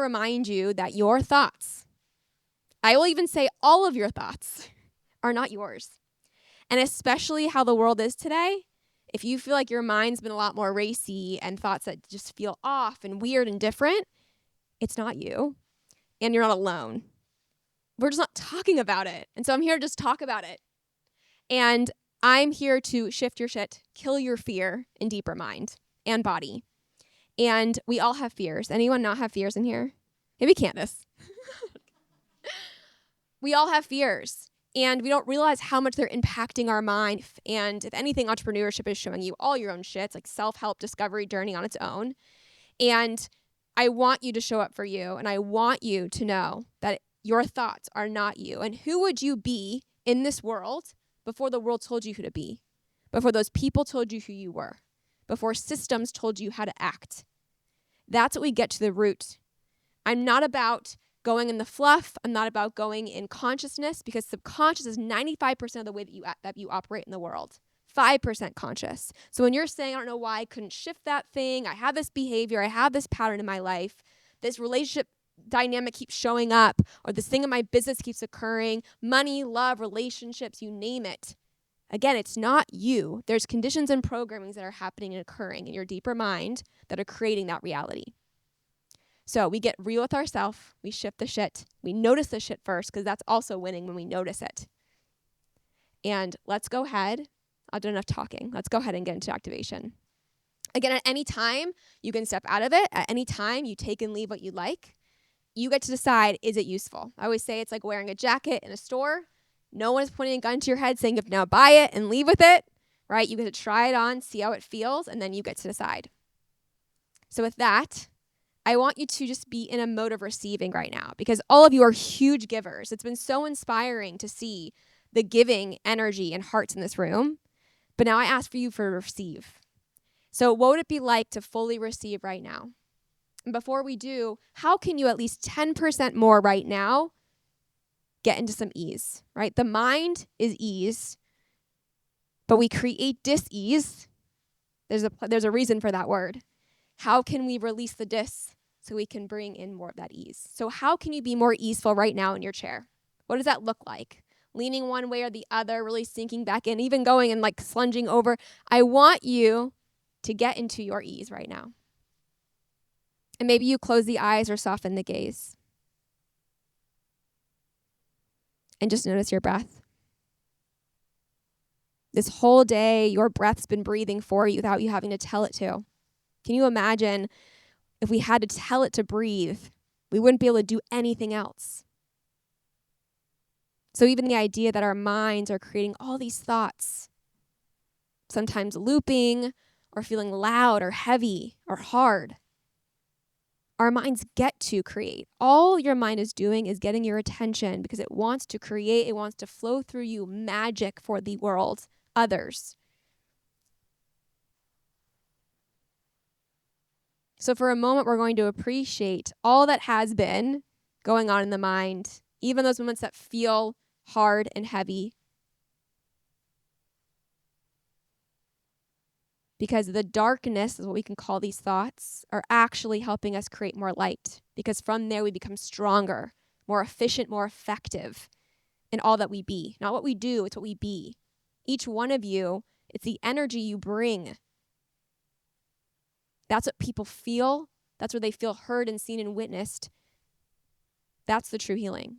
remind you that your thoughts, I will even say all of your thoughts, are not yours. And especially how the world is today, if you feel like your mind's been a lot more racy and thoughts that just feel off and weird and different, it's not you. And you're not alone. We're just not talking about it. And so I'm here to just talk about it. And I'm here to shift your shit, kill your fear in deeper mind and body. And we all have fears. Anyone not have fears in here? Maybe Candace. We all have fears. And we don't realize how much they're impacting our mind. And if anything, entrepreneurship is showing you all your own shit. It's like self-help discovery journey on its own. And I want you to show up for you. And I want you to know that your thoughts are not you. And who would you be in this world before the world told you who to be? Before those people told you who you were? Before systems told you how to act? That's what we get to the root. I'm not about going in the fluff. I'm not about going in consciousness, because subconscious is 95% of the way that you operate in the world. 5% conscious. So when you're saying, I don't know why I couldn't shift that thing, I have this behavior, I have this pattern in my life, this relationship dynamic keeps showing up, or this thing in my business keeps occurring, money, love, relationships, you name it. Again, it's not you. There's conditions and programmings that are happening and occurring in your deeper mind that are creating that reality. So we get real with ourselves. We shift the shit. We notice the shit first, because that's also winning when we notice it. And let's go ahead. I've done enough talking. Let's go ahead and get into activation. Again, at any time, you can step out of it. At any time, you take and leave what you like. You get to decide, is it useful? I always say it's like wearing a jacket in a store. No one is pointing a gun to your head saying you have to now buy it and leave with it, right? You get to try it on, see how it feels, and then you get to decide. So with that, I want you to just be in a mode of receiving right now, because all of you are huge givers. It's been so inspiring to see the giving energy and hearts in this room. But now I ask for you to receive. So what would it be like to fully receive right now? And before we do, how can you at least 10% more right now get into some ease, right? The mind is ease, but we create dis-ease. There's a reason for that word. How can we release the dis so we can bring in more of that ease? So how can you be more easeful right now in your chair? What does that look like? Leaning one way or the other, really sinking back in, even going and like slunging over. I want you to get into your ease right now. And maybe you close the eyes or soften the gaze. And just notice your breath. This whole day, your breath's been breathing for you without you having to tell it to. Can you imagine if we had to tell it to breathe, we wouldn't be able to do anything else. So even the idea that our minds are creating all these thoughts, sometimes looping or feeling loud or heavy or hard, our minds get to create. All your mind is doing is getting your attention because it wants to create, it wants to flow through you magic for the world, others. So for a moment, we're going to appreciate all that has been going on in the mind, even those moments that feel hard and heavy. Because the darkness, is what we can call these thoughts, are actually helping us create more light. Because from there, we become stronger, more efficient, more effective in all that we be. Not what we do, it's what we be. Each one of you, it's the energy you bring. That's what people feel. That's where they feel heard and seen and witnessed. That's the true healing.